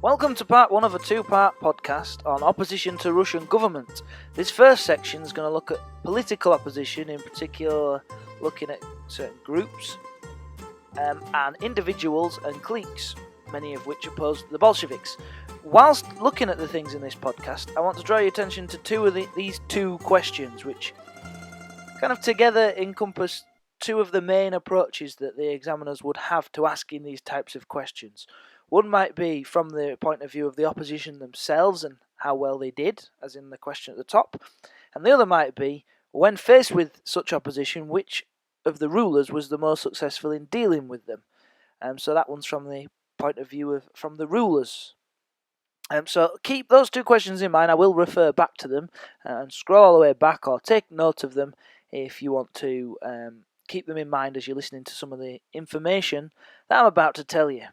Welcome to part one of a two-part podcast on opposition to Russian government. This first section is going to look at political opposition, in particular looking at certain groups and individuals and cliques, many of which opposed the Bolsheviks. Whilst looking at the things in this podcast, I want to draw your attention to these two questions, which kind of together encompass two of the main approaches that the examiners would have to asking these types of questions. One might be from the point of view of the opposition themselves and how well they did, as in the question at the top, and the other might be, when faced with such opposition, which of the rulers was the most successful in dealing with them. So that one's from the point of view from the rulers. So keep those two questions in mind. I will refer back to them and scroll all the way back or take note of them if you want to keep them in mind as you're listening to some of the information that I'm about to tell you.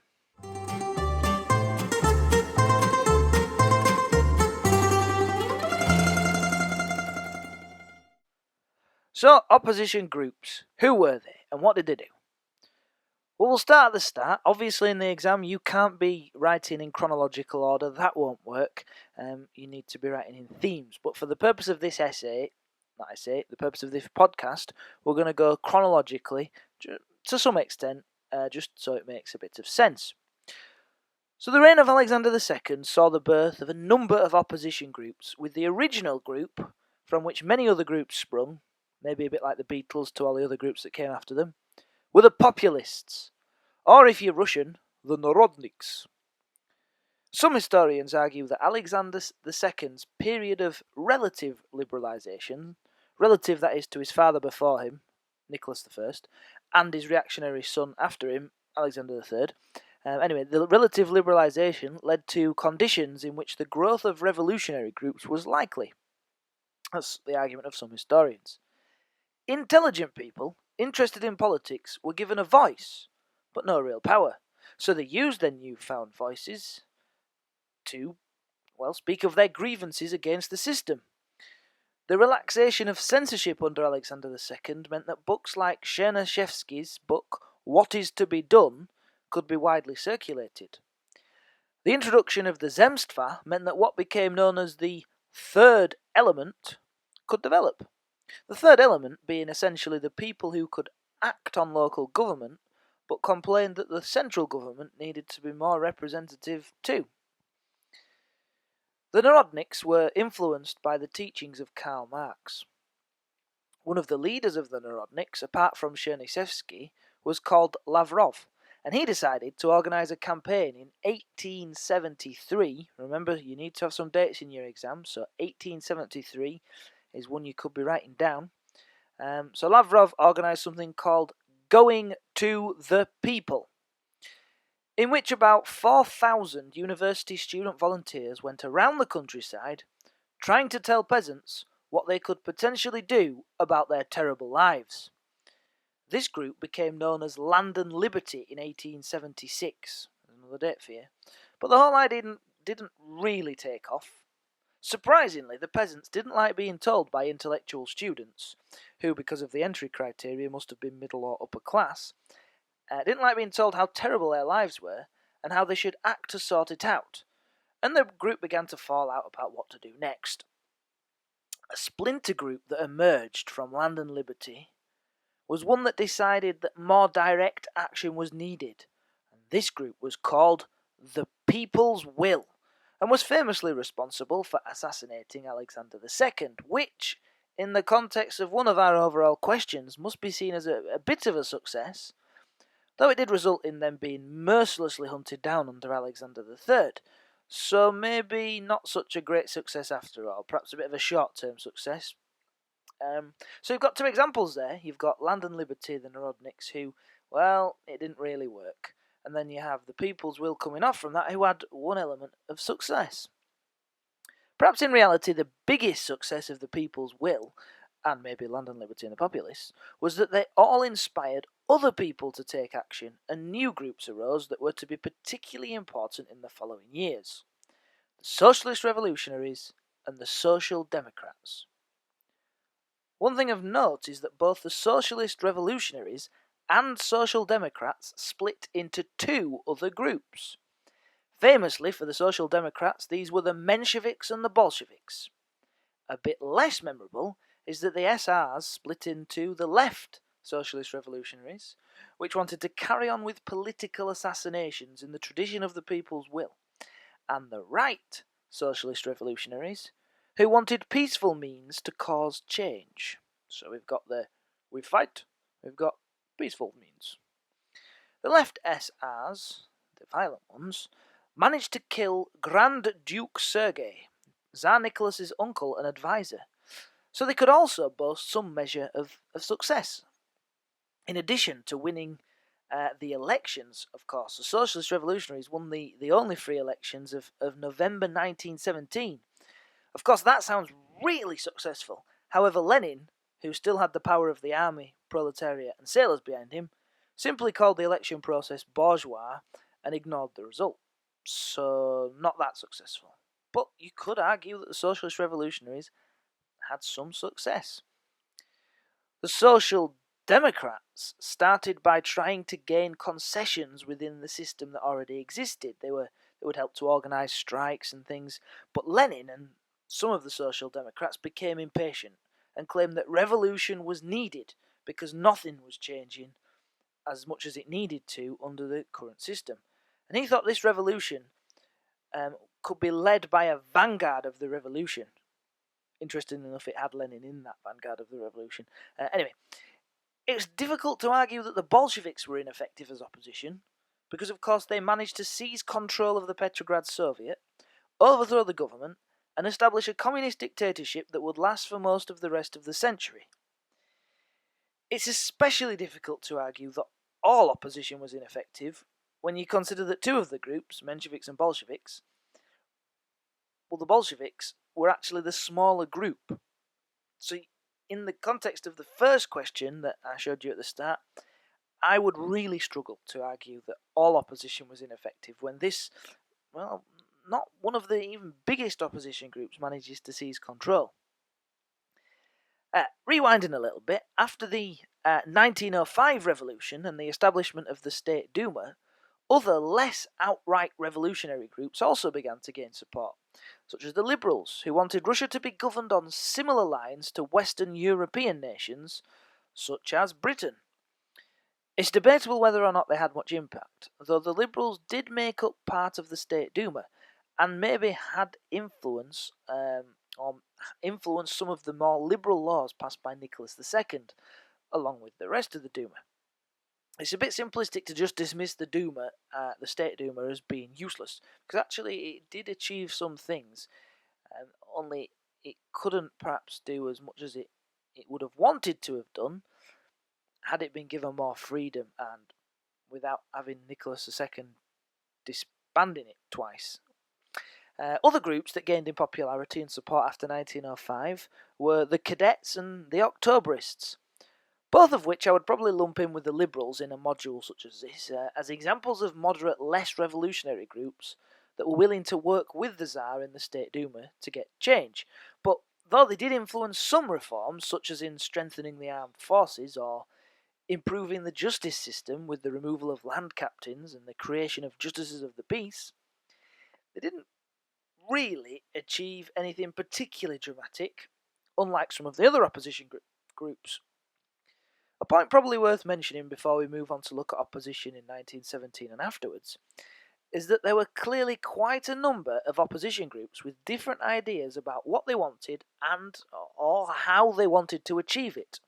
So, opposition groups. Who were they and what did they do? Well, we'll start at the start. Obviously, in the exam, you can't be writing in chronological order. That won't work. You need to be writing in themes. But for the purpose of this the purpose of this podcast, we're going to go chronologically to some extent, just so it makes a bit of sense. So the reign of Alexander II saw the birth of a number of opposition groups, with the original group, from which many other groups sprung, maybe a bit like the Beatles to all the other groups that came after them, were the Populists, or if you're Russian, the Narodniks. Some historians argue that Alexander II's period of relative liberalisation, relative that is to his father before him, Nicholas I, and his reactionary son after him, Alexander III, the relative liberalisation led to conditions in which the growth of revolutionary groups was likely. That's the argument of some historians. Intelligent people, interested in politics, were given a voice, but no real power, so they used their newfound voices to, speak of their grievances against the system. The relaxation of censorship under Alexander II meant that books like Chernyshevsky's book What is to be Done could be widely circulated. The introduction of the Zemstva meant that what became known as the third element could develop. The third element being essentially the people who could act on local government, but complained that the central government needed to be more representative too. The Narodniks were influenced by the teachings of Karl Marx. One of the leaders of the Narodniks, apart from Chernyshevsky, was called Lavrov, and he decided to organise a campaign in 1873. Remember, you need to have some dates in your exam, so 1873 is one you could be writing down. So Lavrov organised something called Going to the People, in which about 4,000 university student volunteers went around the countryside trying to tell peasants what they could potentially do about their terrible lives. This group became known as Land and Liberty in 1876. There's another date for you. But the whole idea didn't really take off. Surprisingly, the peasants didn't like being told by intellectual students, who, because of the entry criteria, must have been middle or upper class, didn't like being told how terrible their lives were and how they should act to sort it out, and the group began to fall out about what to do next. A splinter group that emerged from Land and Liberty was one that decided that more direct action was needed, and this group was called the People's Will, and was famously responsible for assassinating Alexander II, which, in the context of one of our overall questions, must be seen as a bit of a success, though it did result in them being mercilessly hunted down under Alexander III. So maybe not such a great success after all, perhaps a bit of a short-term success. So you've got two examples there. You've got Land and Liberty, the Narodniks, who, it didn't really work. And then you have the People's Will coming off from that, who had one element of success. Perhaps in reality the biggest success of the People's Will, and maybe Land and Liberty and the Populists, was that they all inspired other people to take action, and new groups arose that were to be particularly important in the following years: the Socialist Revolutionaries and the Social Democrats. One thing of note is that both the Socialist Revolutionaries and Social Democrats split into two other groups. Famously for the Social Democrats, these were the Mensheviks and the Bolsheviks. A bit less memorable is that the SRs split into the left Socialist Revolutionaries, which wanted to carry on with political assassinations in the tradition of the people's will, and the right Socialist Revolutionaries, who wanted peaceful means to cause change. So we've got we fight, we've got peaceful means. The left SRs, the violent ones, managed to kill Grand Duke Sergei, Tsar Nicholas's uncle and advisor, so they could also boast some measure of success. In addition to winning the elections, of course, the Socialist Revolutionaries won the only free elections of November 1917. Of course, that sounds really successful. However, Lenin, who still had the power of the army, proletariat, and sailors behind him, simply called the election process bourgeois and ignored the result. So, not that successful. But you could argue that the Socialist Revolutionaries had some success. The Social Democrats started by trying to gain concessions within the system that already existed. They would help to organise strikes and things, but Lenin and some of the Social Democrats became impatient and claimed that revolution was needed because nothing was changing as much as it needed to under the current system. And he thought this revolution could be led by a vanguard of the revolution. Interesting enough, it had Lenin in that vanguard of the revolution. Anyway, it's difficult to argue that the Bolsheviks were ineffective as opposition, because of course they managed to seize control of the Petrograd Soviet, overthrow the government, and establish a communist dictatorship that would last for most of the rest of the century. It's especially difficult to argue that all opposition was ineffective when you consider that two of the groups, Mensheviks and Bolsheviks, the Bolsheviks were actually the smaller group. So in the context of the first question that I showed you at the start, I would really struggle to argue that all opposition was ineffective when this, not one of the even biggest opposition groups manages to seize control. Rewinding a little bit, after the 1905 revolution and the establishment of the State Duma, other less outright revolutionary groups also began to gain support, such as the Liberals, who wanted Russia to be governed on similar lines to Western European nations, such as Britain. It's debatable whether or not they had much impact, though the Liberals did make up part of the State Duma, and maybe had influenced some of the more liberal laws passed by Nicholas II, along with the rest of the Duma. It's a bit simplistic to just dismiss the Duma, the State Duma, as being useless, because actually it did achieve some things, only it couldn't perhaps do as much as it would have wanted to have done had it been given more freedom and without having Nicholas II disbanding it twice. Other groups that gained in popularity and support after 1905 were the Cadets and the Octoberists, both of which I would probably lump in with the Liberals in a module such as this, as examples of moderate, less revolutionary groups that were willing to work with the Tsar in the State Duma to get change. But though they did influence some reforms, such as in strengthening the armed forces or improving the justice system with the removal of land captains and the creation of justices of the peace, they didn't really achieve anything particularly dramatic, unlike some of the other opposition groups. A point probably worth mentioning before we move on to look at opposition in 1917 and afterwards is that there were clearly quite a number of opposition groups with different ideas about what they wanted and or how they wanted to achieve it.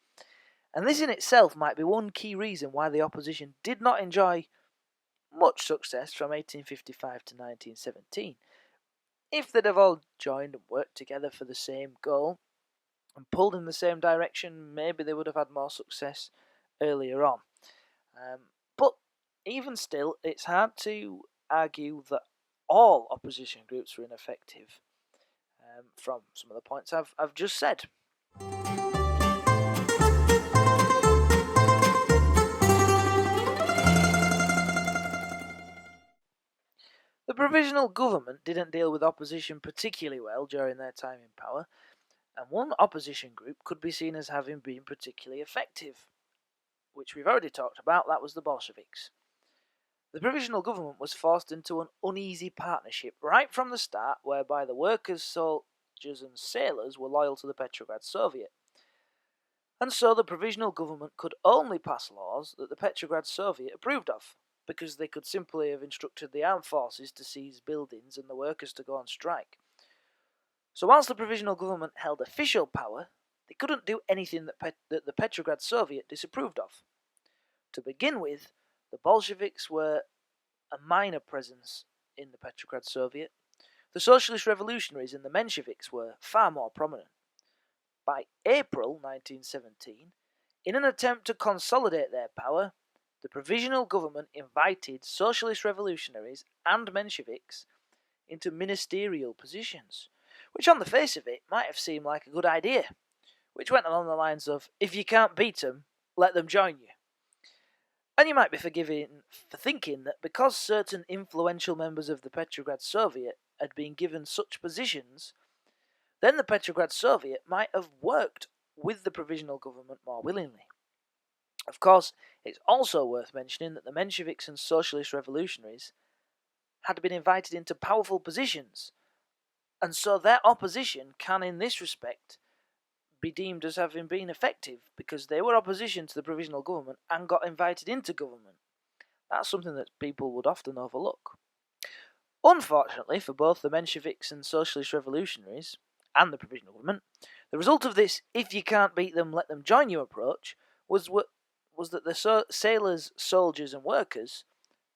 And this in itself might be one key reason why the opposition did not enjoy much success from 1855 to 1917. If they'd have all joined and worked together for the same goal and pulled in the same direction, maybe they would have had more success earlier on. But even still, it's hard to argue that all opposition groups were ineffective from some of the points I've just said. The Provisional Government didn't deal with opposition particularly well during their time in power, and one opposition group could be seen as having been particularly effective, which we've already talked about. That was the Bolsheviks. The Provisional Government was forced into an uneasy partnership right from the start, whereby the workers, soldiers and sailors were loyal to the Petrograd Soviet. And so the Provisional Government could only pass laws that the Petrograd Soviet approved of, because they could simply have instructed the armed forces to seize buildings and the workers to go on strike. So whilst the Provisional Government held official power, they couldn't do anything that the Petrograd Soviet disapproved of. To begin with, the Bolsheviks were a minor presence in the Petrograd Soviet. The Socialist Revolutionaries and the Mensheviks were far more prominent. By April 1917, in an attempt to consolidate their power, the Provisional Government invited Socialist Revolutionaries and Mensheviks into ministerial positions, which on the face of it might have seemed like a good idea, which went along the lines of, if you can't beat them, let them join you. And you might be forgiven for thinking that because certain influential members of the Petrograd Soviet had been given such positions, then the Petrograd Soviet might have worked with the Provisional Government more willingly. Of course, it's also worth mentioning that the Mensheviks and Socialist Revolutionaries had been invited into powerful positions, and so their opposition can, in this respect, be deemed as having been effective, because they were opposition to the Provisional Government and got invited into government. That's something that people would often overlook. Unfortunately for both the Mensheviks and Socialist Revolutionaries and the Provisional Government, the result of this if you can't beat them, let them join you approach was that the sailors, soldiers and workers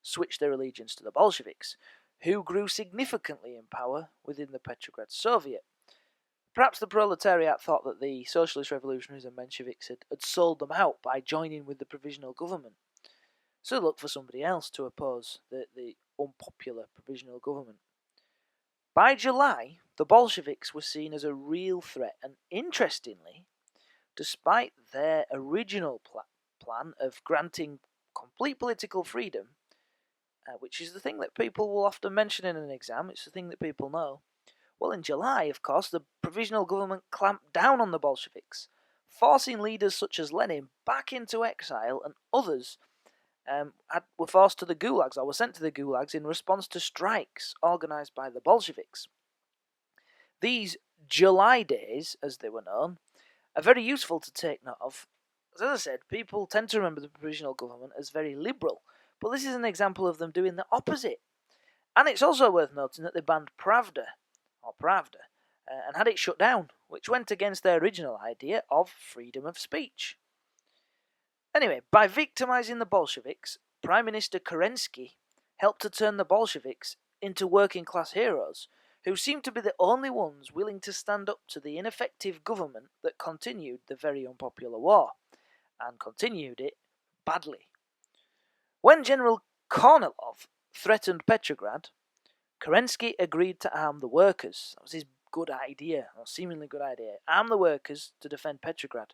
switched their allegiance to the Bolsheviks, who grew significantly in power within the Petrograd Soviet. Perhaps the proletariat thought that the Socialist Revolutionaries and Mensheviks had sold them out by joining with the Provisional Government, so they looked for somebody else to oppose the unpopular Provisional Government. By July, the Bolsheviks were seen as a real threat, and interestingly, despite their original plan of granting complete political freedom, which is the thing that people will often mention in an exam, it's the thing that people know. Well, in July, of course, the Provisional Government clamped down on the Bolsheviks, forcing leaders such as Lenin back into exile, and others were forced to the gulags, or were sent to the gulags in response to strikes organised by the Bolsheviks. These July days, as they were known, are very useful to take note of. As I said, people tend to remember the Provisional Government as very liberal, but this is an example of them doing the opposite. And it's also worth noting that they banned Pravda, and had it shut down, which went against their original idea of freedom of speech. Anyway, by victimising the Bolsheviks, Prime Minister Kerensky helped to turn the Bolsheviks into working-class heroes, who seemed to be the only ones willing to stand up to the ineffective government that continued the very unpopular war, and continued it badly. When General Kornilov threatened Petrograd, Kerensky agreed to arm the workers. That was his good idea, or seemingly good idea. Arm the workers to defend Petrograd.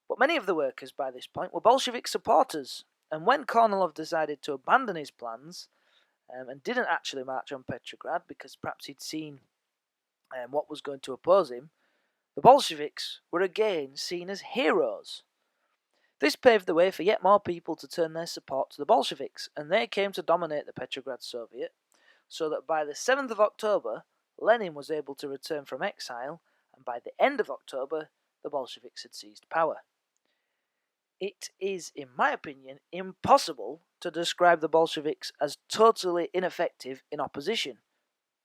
But many of the workers by this point were Bolshevik supporters, and when Kornilov decided to abandon his plans and didn't actually march on Petrograd because perhaps he'd seen what was going to oppose him, the Bolsheviks were again seen as heroes. This paved the way for yet more people to turn their support to the Bolsheviks, and they came to dominate the Petrograd Soviet, so that by the 7th of October, Lenin was able to return from exile, and by the end of October, the Bolsheviks had seized power. It is, in my opinion, impossible to describe the Bolsheviks as totally ineffective in opposition,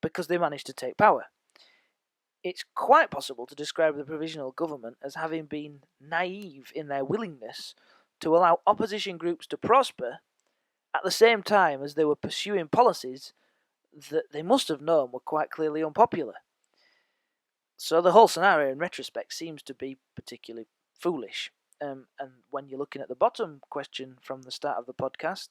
because they managed to take power. It's quite possible to describe the Provisional Government as having been naive in their willingness to allow opposition groups to prosper at the same time as they were pursuing policies that they must have known were quite clearly unpopular. So the whole scenario in retrospect seems to be particularly foolish. And when you're looking at the bottom question from the start of the podcast,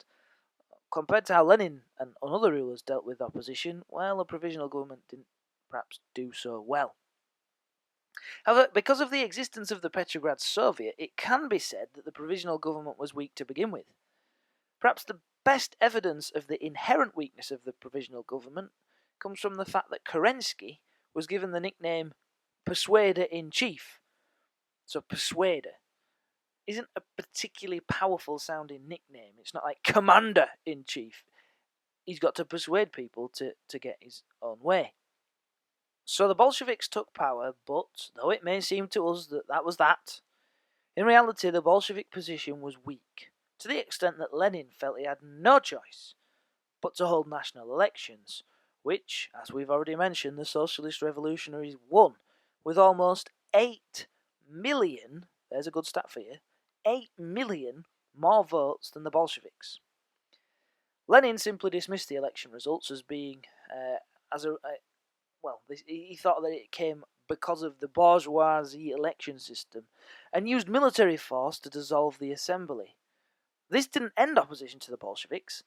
compared to how Lenin and other rulers dealt with opposition, well, the Provisional Government didn't perhaps do so well. However, because of the existence of the Petrograd Soviet, it can be said that the Provisional Government was weak to begin with. Perhaps the best evidence of the inherent weakness of the Provisional Government comes from the fact that Kerensky was given the nickname Persuader-in-Chief. So, Persuader. isn't a particularly powerful sounding nickname. It's not like Commander-in-Chief. He's got to persuade people to get his own way. So the Bolsheviks took power, but though it may seem to us that was that, in reality the Bolshevik position was weak, to the extent that Lenin felt he had no choice but to hold national elections, which, as we've already mentioned, the Socialist revolutionaries won, with almost 8 million, there's a good stat for you, 8 million more votes than the Bolsheviks. Lenin simply dismissed the election results as being, he thought that it came because of the bourgeoisie election system, and used military force to dissolve the assembly. This didn't end opposition to the Bolsheviks.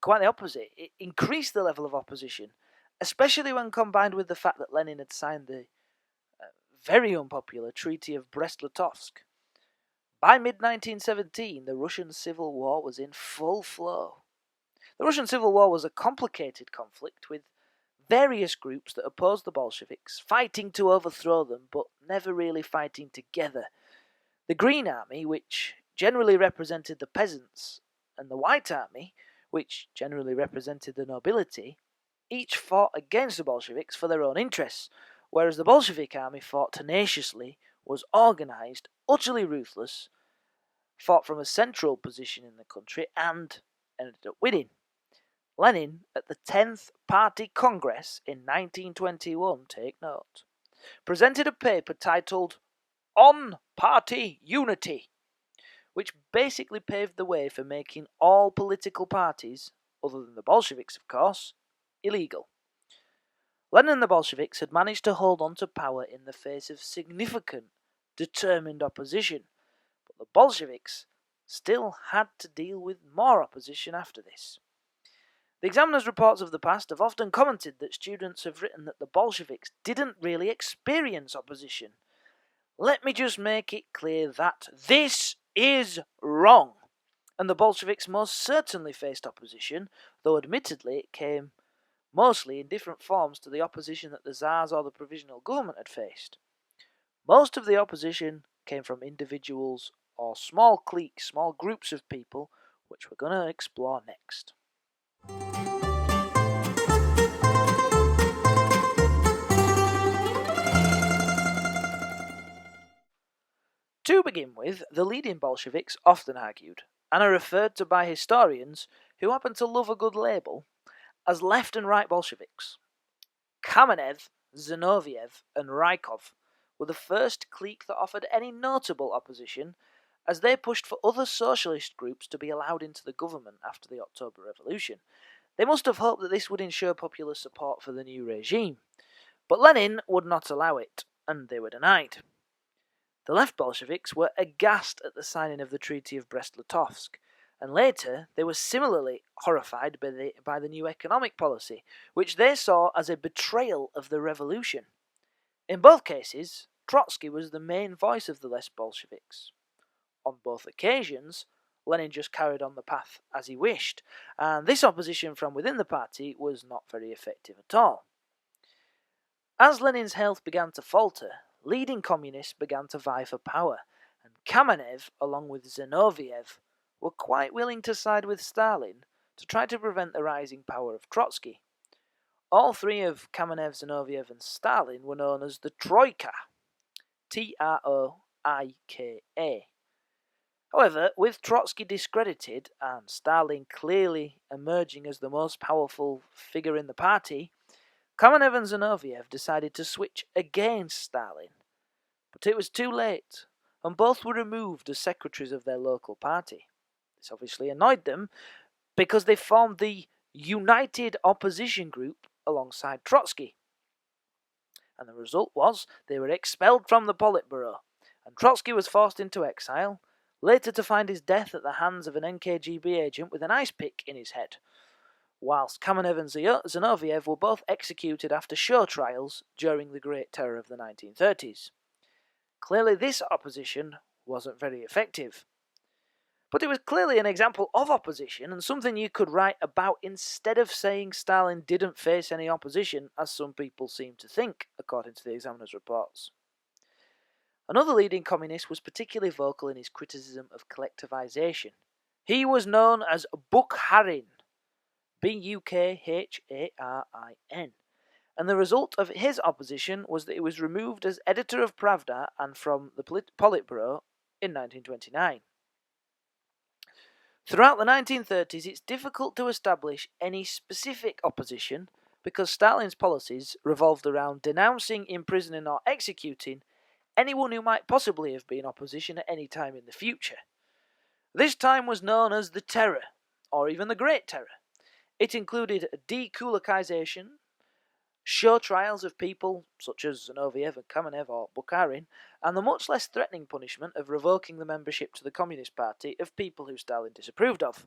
Quite the opposite. It increased the level of opposition, especially when combined with the fact that Lenin had signed the very unpopular Treaty of Brest-Litovsk. By mid-1917, the Russian Civil War was in full flow. The Russian Civil War was a complicated conflict with various groups that opposed the Bolsheviks, fighting to overthrow them, but never really fighting together. The Green Army, which generally represented the peasants, and the White Army, which generally represented the nobility, each fought against the Bolsheviks for their own interests, whereas the Bolshevik army fought tenaciously, was organised, utterly ruthless, fought from a central position in the country, and ended up winning. Lenin, at the 10th Party Congress in 1921, take note, presented a paper titled On Party Unity, which basically paved the way for making all political parties, other than the Bolsheviks of course, illegal. Lenin and the Bolsheviks had managed to hold on to power in the face of significant, determined opposition, but the Bolsheviks still had to deal with more opposition after this. The examiner's reports of the past have often commented that students have written that the Bolsheviks didn't really experience opposition. Let me just make it clear that this is wrong, and the Bolsheviks most certainly faced opposition, though admittedly it came mostly in different forms to the opposition that the Tsars or the Provisional Government had faced. Most of the opposition came from individuals or small cliques, small groups of people, which we're going to explore next. To begin with, the leading Bolsheviks often argued, and are referred to by historians, who happen to love a good label, as left and right Bolsheviks. Kamenev, Zinoviev, and Rykov were the first clique that offered any notable opposition, as they pushed for other socialist groups to be allowed into the government after the October Revolution. They must have hoped that this would ensure popular support for the new regime, but Lenin would not allow it, and they were denied. The left Bolsheviks were aghast at the signing of the Treaty of Brest-Litovsk, and later they were similarly horrified by the new economic policy, which they saw as a betrayal of the revolution. In both cases, Trotsky was the main voice of the left Bolsheviks. On both occasions, Lenin just carried on the path as he wished, and this opposition from within the party was not very effective at all. As Lenin's health began to falter, leading communists began to vie for power, and Kamenev, along with Zinoviev, were quite willing to side with Stalin to try to prevent the rising power of Trotsky. All three of Kamenev, Zinoviev, and Stalin were known as the Troika, Troika. However, with Trotsky discredited and Stalin clearly emerging as the most powerful figure in the party, Kamenev and Zinoviev decided to switch against Stalin. But it was too late, and both were removed as secretaries of their local party. This obviously annoyed them, because they formed the United Opposition Group alongside Trotsky. And the result was they were expelled from the Politburo, and Trotsky was forced into exile, later to find his death at the hands of an NKGB agent with an ice pick in his head, whilst Kamenev and Zinoviev were both executed after show trials during the Great Terror of the 1930s. Clearly this opposition wasn't very effective. But it was clearly an example of opposition, and something you could write about instead of saying Stalin didn't face any opposition, as some people seem to think, according to the examiner's reports. Another leading communist was particularly vocal in his criticism of collectivization. He was known as Bukharin, Bukharin, and the result of his opposition was that he was removed as editor of Pravda and from the Politburo in 1929. Throughout the 1930s, it's difficult to establish any specific opposition because Stalin's policies revolved around denouncing, imprisoning, or executing anyone who might possibly have been opposition at any time in the future. This time was known as the Terror, or even the Great Terror. It included de-Kulakization, show trials of people such as Zinoviev and Kamenev or Bukharin, and the much less threatening punishment of revoking the membership to the Communist Party of people who Stalin disapproved of.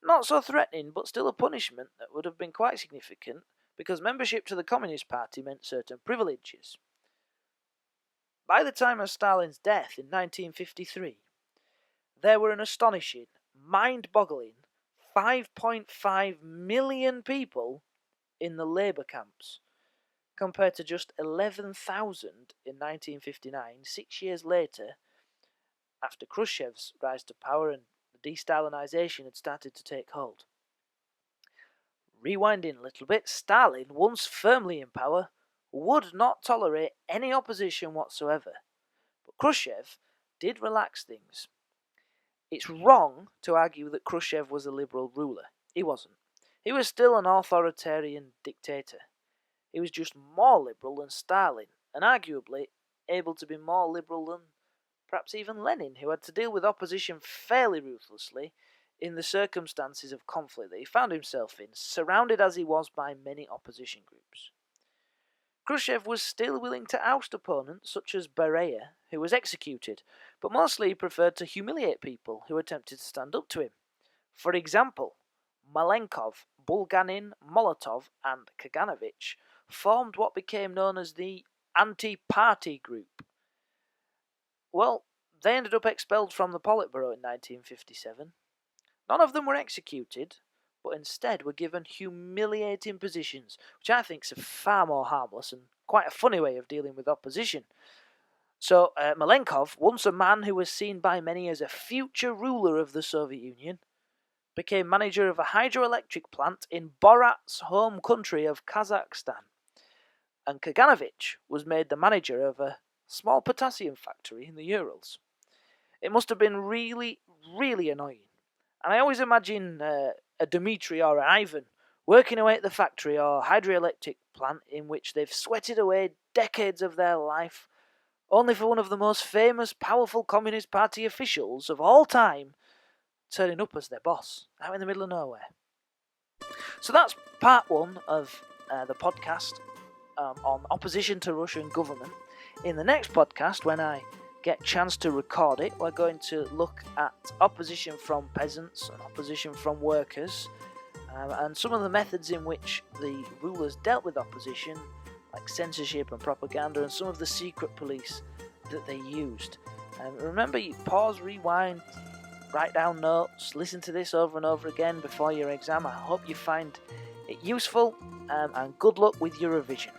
Not so threatening, but still a punishment that would have been quite significant because membership to the Communist Party meant certain privileges. By the time of Stalin's death in 1953, there were an astonishing, mind-boggling 5.5 million people in the labour camps, compared to just 11,000 in 1959, 6 years later, after Khrushchev's rise to power and the de-Stalinization had started to take hold. Rewinding a little bit, Stalin, once firmly in power, would not tolerate any opposition whatsoever, but Khrushchev did relax things. It's wrong to argue that Khrushchev was a liberal ruler. He wasn't. He was still an authoritarian dictator. He was just more liberal than Stalin, and arguably able to be more liberal than perhaps even Lenin, who had to deal with opposition fairly ruthlessly in the circumstances of conflict that he found himself in, surrounded as he was by many opposition groups. Khrushchev was still willing to oust opponents such as Beria, who was executed, but mostly he preferred to humiliate people who attempted to stand up to him. For example, Malenkov, Bulganin, Molotov, and Kaganovich formed what became known as the Anti-Party Group. Well, they ended up expelled from the Politburo in 1957. None of them were executed, but instead were given humiliating positions, which I think is far more harmless and quite a funny way of dealing with opposition. So, Malenkov, once a man who was seen by many as a future ruler of the Soviet Union, became manager of a hydroelectric plant in Borat's home country of Kazakhstan, and Kaganovich was made the manager of a small potassium factory in the Urals. It must have been really, really annoying, and I always imagine a Dmitry or an Ivan working away at the factory or hydroelectric plant in which they've sweated away decades of their life, only for one of the most famous, powerful Communist Party officials of all time turning up as their boss, out in the middle of nowhere. So that's part one of the podcast on opposition to Russian government. In the next podcast, when I get a chance to record it, we're going to look at opposition from peasants and opposition from workers, and some of the methods in which the rulers dealt with opposition, like censorship and propaganda, and some of the secret police that they used. Remember, you pause, rewind, write down notes, listen to this over and over again before your exam. I hope you find it useful, and good luck with your revision.